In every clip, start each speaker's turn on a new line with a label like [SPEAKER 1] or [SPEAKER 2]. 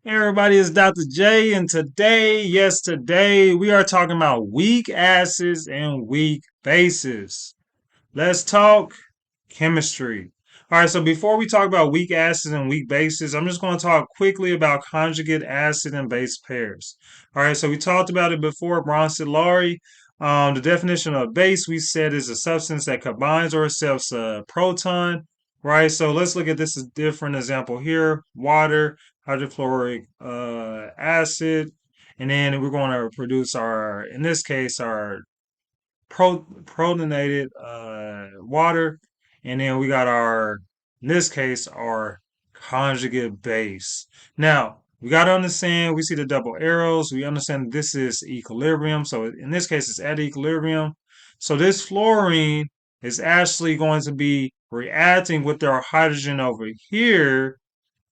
[SPEAKER 1] Hey everybody, it's Dr. J, and today we are talking about weak acids and weak bases. Let's talk chemistry. All right, so before we talk about weak acids and weak bases, I'm just going to talk quickly about conjugate acid and base pairs. All right, so we talked about it before, Brønsted-Lowry. The definition of base we said is a substance that combines or accepts a proton. Right, so let's look at this different example here: water, hydrofluoric acid, and then we're going to produce our, in this case, our protonated water, and then we got our, in this case, our conjugate base. Now, we got to understand, we see the double arrows. We understand this is equilibrium. So in this case, it's at equilibrium. So this fluorine is actually going to be reacting with our hydrogen over here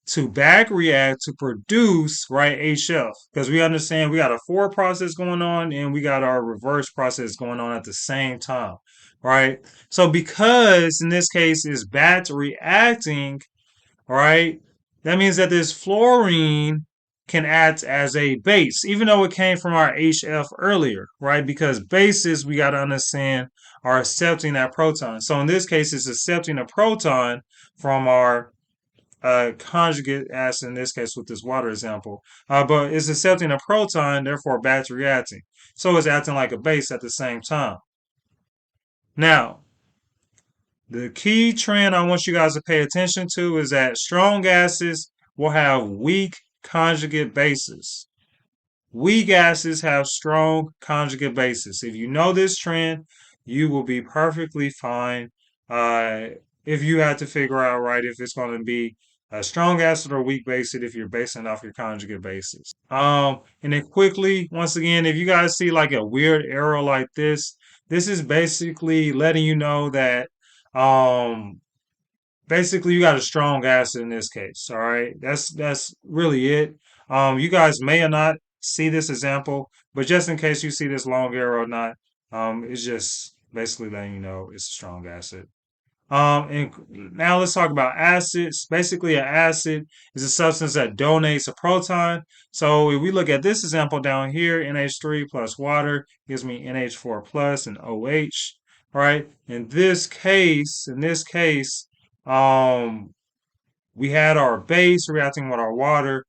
[SPEAKER 1] to back react to produce, right, HF, because we understand we got a forward process going on and we got our reverse process going on at the same time, right? So because in this case is back reacting, right, that means that this fluorine can act as a base, even though it came from our HF earlier, right? Because bases, we got to understand, are accepting that proton. So in this case, it's accepting a proton from our conjugate acid, in this case with this water example, but it's accepting a proton, therefore back reacting. So it's acting like a base at the same time. Now, the key trend I want you guys to pay attention to is that strong acids will have weak conjugate bases. Weak acids have strong conjugate bases. If you know this trend, you will be perfectly fine. Uh, if you had to figure out right if it's going to be a strong acid or weak base, if you're basing it off your conjugate bases. And then quickly, once again, if you guys see like a weird arrow like this is basically letting you know that um basically you got a strong acid in this case. All right, that's really it. You guys may or not see this example, but just in case you see this long arrow or not, it's just basically letting you know it's a strong acid. And now let's talk about acids. Basically, an acid is a substance that donates a proton. So if we look at this example down here, NH3 plus water gives me NH4 plus and OH, right? In this case, um, we had our base reacting with our water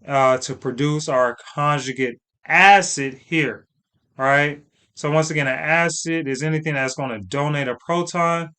[SPEAKER 1] to produce our conjugate acid here, all right? So once again, an acid is anything that's going to donate a proton.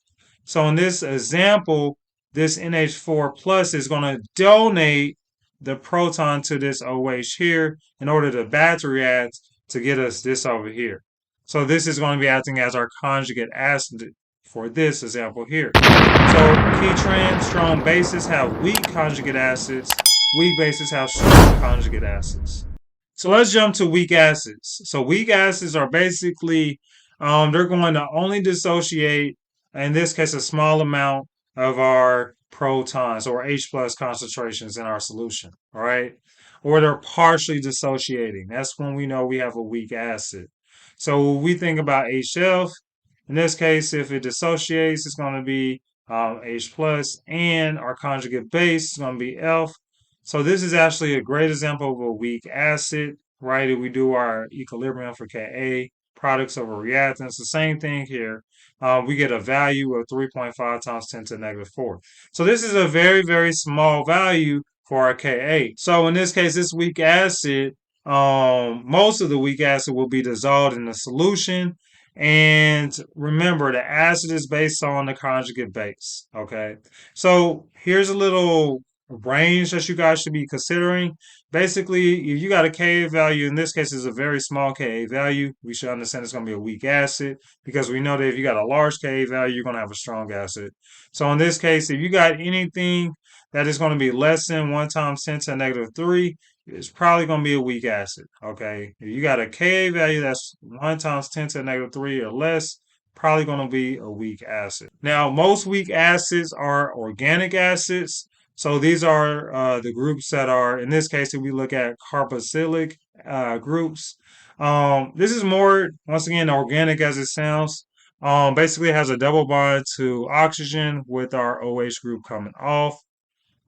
[SPEAKER 1] So in this example, this NH4 plus is going to donate the proton to this OH here in order to battery react to get us this over here. So this is going to be acting as our conjugate acid for this example here. So key trend, strong bases have weak conjugate acids. Weak bases have strong conjugate acids. So let's jump to weak acids. So weak acids are basically they're going to only dissociate, in this case, a small amount of our protons or H plus concentrations in our solution. All right, or they're partially dissociating. That's when we know we have a weak acid. So when we think about HF, in this case, if it dissociates, it's going to be H plus, and our conjugate base is going to be F. So this is actually a great example of a weak acid, right? If we do our equilibrium for Ka, products over reactants, the same thing here. We get a value of 3.5 times 10 to the negative 4. So this is a very, very small value for our Ka. So in this case, this weak acid, most of the weak acid will be dissolved in the solution. And remember, the acid is based on the conjugate base. Okay. So here's a little range that you guys should be considering. Basically, if you got a Ka value, in this case, is a very small Ka value, we should understand it's going to be a weak acid because we know that if you got a large Ka value, you're going to have a strong acid. So in this case, if you got anything that is going to be less than 1 times 10 to the negative 3, it's probably going to be a weak acid. Okay. If you got a Ka value that's 1 times 10 to the negative 3 or less, probably going to be a weak acid. Now, most weak acids are organic acids. So these are the groups that are, in this case, if we look at carboxylic groups, this is more, once again, organic as it sounds. Basically, it has a double bond to oxygen with our OH group coming off.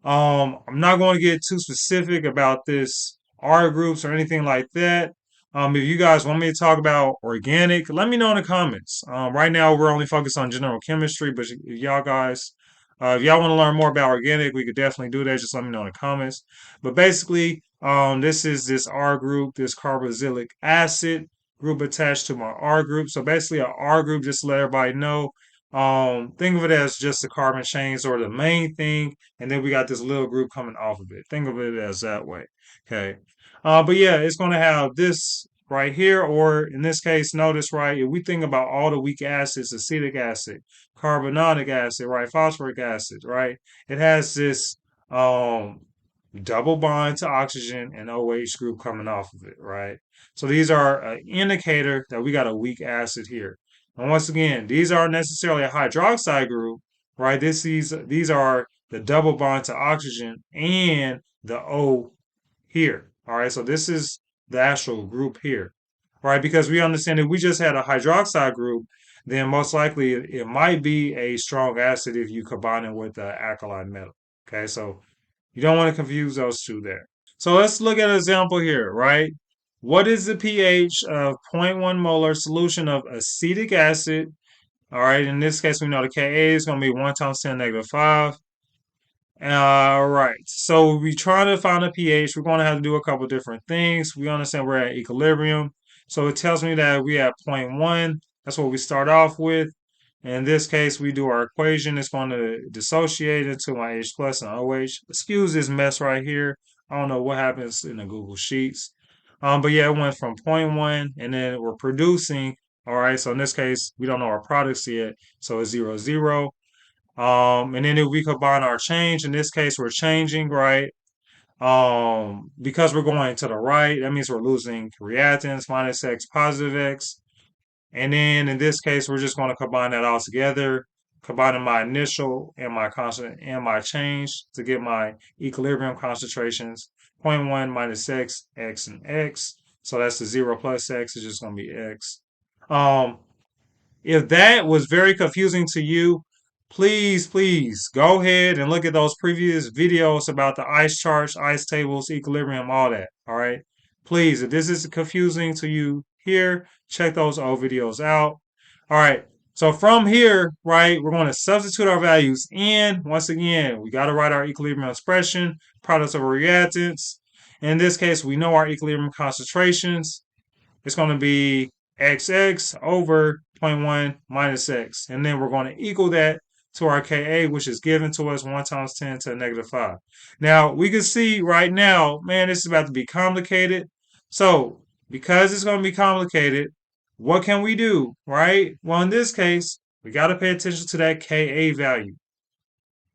[SPEAKER 1] I'm not going to get too specific about this R groups or anything like that. If you guys want me to talk about organic, let me know in the comments. Right now, we're only focused on general chemistry, but y'all guys, if y'all want to learn more about organic, we could definitely do that. Just let me know in the comments. But basically, this is this R group, this carboxylic acid group attached to my R group. So basically, a R group, just to let everybody know, think of it as just the carbon chains or the main thing, and then we got this little group coming off of it. Think of it as that way. Okay. But yeah, it's going to have this right here, or in this case, notice, right, if we think about all the weak acids, acetic acid, carbonic acid, right, phosphoric acid, right, it has this um, double bond to oxygen and OH group coming off of it, right? So these are an indicator that we got a weak acid here. And once again, these aren't necessarily a hydroxide group, right? These are the double bond to oxygen and the O here. All right, so this is the actual group here, right? Because we understand if we just had a hydroxide group, then most likely it might be a strong acid if you combine it with an alkaline metal. Okay, so you don't want to confuse those two there. So let's look at an example here, right? What is the pH of zero point 0.1 molar solution of acetic acid? All right, in this case, we know the Ka is going to be 1 times 10 negative 5. All right, so we trying to find a pH. We're going to have to do a couple different things. We understand we're at equilibrium. So it tells me that we have zero point 0.1. That's what we start off with. In this case, we do our equation. It's going to dissociate into my H plus and OH. Excuse this mess right here. I don't know what happens in the Google Sheets. But yeah, it went from zero point 0.1 and then we're producing. All right, so in this case, we don't know our products yet. So it's 0, 0. And then if we combine our change, in this case, we're changing, right? Because we're going to the right, that means we're losing reactants, minus X, positive X. And then in this case, we're just going to combine that all together, combining my initial and my constant and my change to get my equilibrium concentrations. Zero point 0.1 minus X, X, and X. So that's the 0 plus X, it's just going to be X. Um, if that was very confusing to you, please go ahead and look at those previous videos about the ice charts, ice tables, equilibrium, all that. All right. Please, if this is confusing to you here, check those old videos out. All right. So from here, right, we're going to substitute our values in. Once again, we got to write our equilibrium expression, products of reactants. In this case, we know our equilibrium concentrations. It's going to be xx over zero point 0.1 minus x. And then we're going to equal that to our Ka, which is given to us 1 times 10 to the negative 5. Now, we can see right now, man, this is about to be complicated. So, because it's going to be complicated, what can we do, right? Well, in this case, we got to pay attention to that Ka value.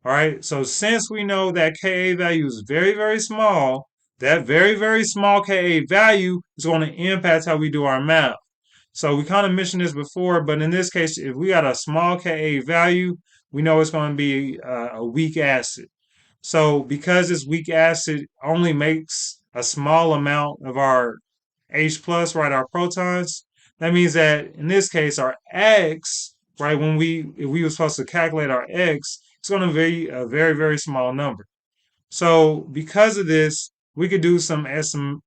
[SPEAKER 1] All right. So since we know that Ka value is very small, that very small Ka value is going to impact how we do our math. So we kind of mentioned this before, but in this case, if we got a small Ka value, we know it's going to be a weak acid. So because this weak acid only makes a small amount of our H plus, right, our protons, that means that in this case, our X, right, if we were supposed to calculate our X, it's going to be a very small number. So because of this, we could do some assumptions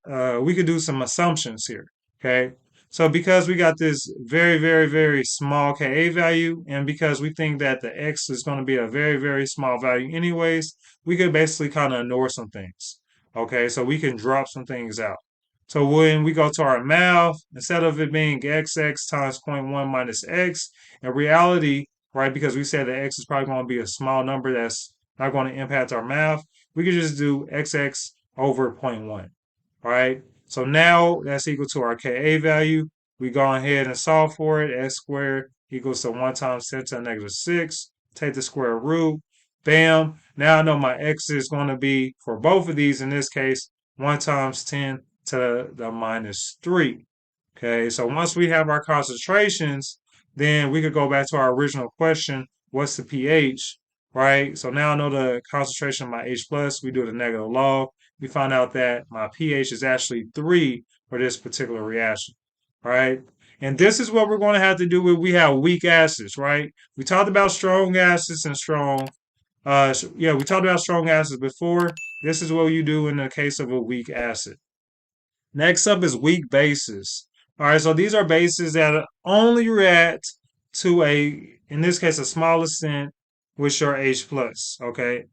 [SPEAKER 1] here. Okay. So because we got this very small Ka value, and because we think that the X is going to be a very small value anyways, we could basically kind of ignore some things. Okay, so we can drop some things out. So when we go to our math, instead of it being xx times zero point 0.1 minus x, in reality, right, because we said that x is probably going to be a small number that's not going to impact our math, we could just do xx over zero point 0.1, right? So now that's equal to our Ka value. We go ahead and solve for it. X squared equals to 1 times 10 to the negative 6. Take the square root. Bam. Now I know my x is going to be, for both of these in this case, 1 times 10 to the minus 3. Okay, so once we have our concentrations, then we could go back to our original question, what's the pH, right? So now I know the concentration of my H plus, we do the negative log. We find out that my pH is actually 3 for this particular reaction, right? And this is what we're going to have to do when we have weak acids, right? We talked about strong acids and strong Yeah, we talked about strong acids before. This is what you do in the case of a weak acid. Next up is weak bases. All right, so these are bases that only react to in this case, a small extent, which are H plus. Okay,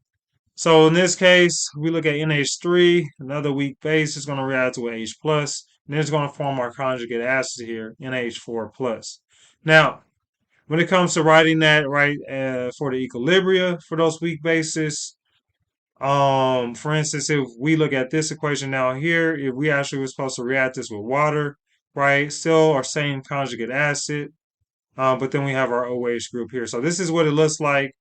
[SPEAKER 1] so in this case, we look at NH3, another weak base is going to react to a H plus, and then it's going to form our conjugate acid here, NH4 plus. Now, when it comes to writing that, right, for the equilibria for those weak bases, for instance, if we look at this equation now here, if we actually were supposed to react this with water, right, still our same conjugate acid, but then we have our OH group here. So this is what it looks like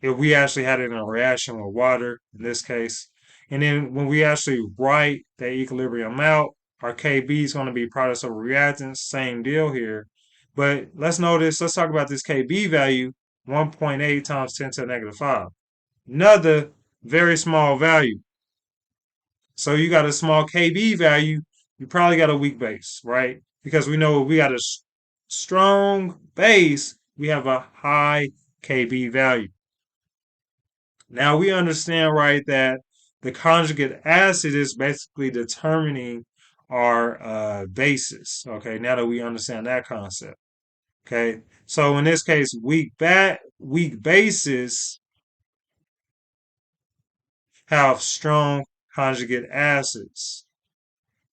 [SPEAKER 1] if we actually had it in a reaction with water in this case. And then when we actually write the equilibrium out, our Kb is going to be products of reactants, same deal here. But let's talk about this Kb value, 1.8 times 10 to the negative 5. Another very small value. So you got a small Kb value, you probably got a weak base, right? Because we know if we got a strong base, we have a high Kb value. Now we understand, right, that the conjugate acid is basically determining our basis. Okay, now that we understand that concept. Okay, so in this case, weak bases have strong conjugate acids.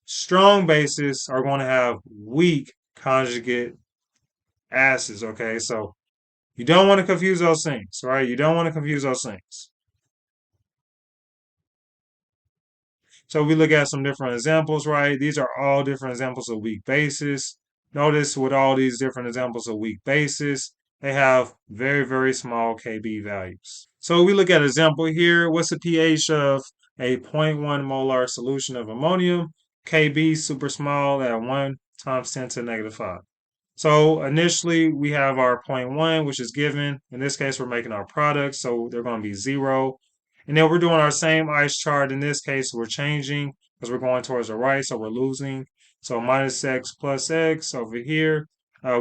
[SPEAKER 1] Strong bases are going to have weak conjugate acids. Okay, so you don't want to confuse those things, right? You don't want to confuse those things. So we look at some different examples, right? These are all different examples of weak bases. Notice with all these different examples of weak bases, they have very, very small Kb values. So we look at an example here. What's the pH of a 0.1 molar solution of ammonium? Kb super small at 1 times 10 to the negative 5. So initially we have our 0.1, which is given. In this case, we're making our products, so they're going to be 0. And then we're doing our same ice chart. In this case, we're changing because we're going towards the right, so we're losing. So minus x plus x over here.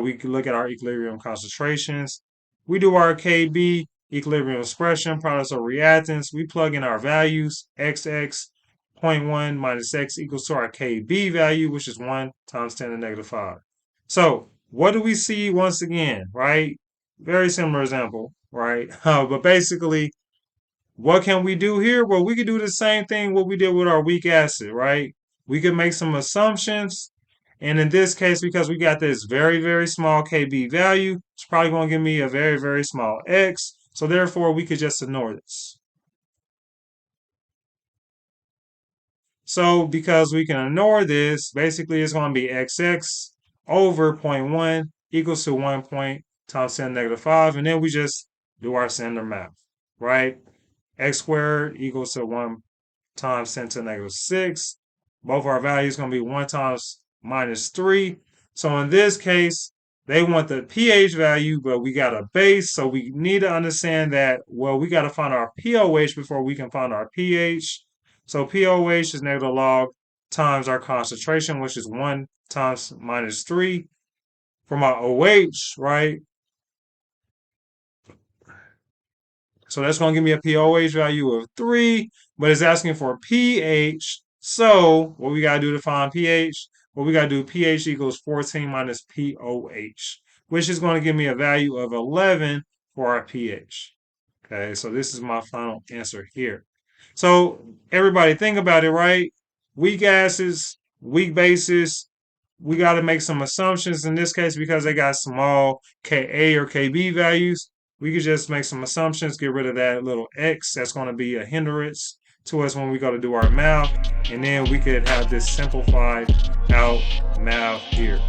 [SPEAKER 1] We can look at our equilibrium concentrations. We do our Kb equilibrium expression, products of reactants. We plug in our values, xx 0.1 minus x equals to our Kb value, which is 1 times 10 to the negative 5. So what do we see once again, right? Very similar example, right? But basically, what can we do here? Well, we could do the same thing what we did with our weak acid, right? We could make some assumptions. And in this case, because we got this very, very small Kb value, it's probably going to give me a very, very small x. So therefore, we could just ignore this. So because we can ignore this, basically it's going to be xx over 0.1 equals to 1 point times 10 to the negative 5. And then we just do our standard math, right? X squared equals to 1 times 10 to the negative 6. Both our values going to be 1 times minus 3. So in this case, they want the pH value, but we got a base. So we need to understand that, well, we got to find our pOH before we can find our pH. So pOH is negative log times our concentration, which is 1 times minus 3. For my OH, right? So that's going to give me a pOH value of 3, but it's asking for pH. So what we got to do to find pH? Well, we got to do pH equals 14 minus pOH, which is going to give me a value of 11 for our pH. Okay, so this is my final answer here. So everybody think about it, right? Weak acids, weak bases, we got to make some assumptions in this case because they got small Ka or Kb values. We could just make some assumptions, get rid of that little x that's going to be a hindrance to us when we go to do our math, and then we could have this simplified out math here.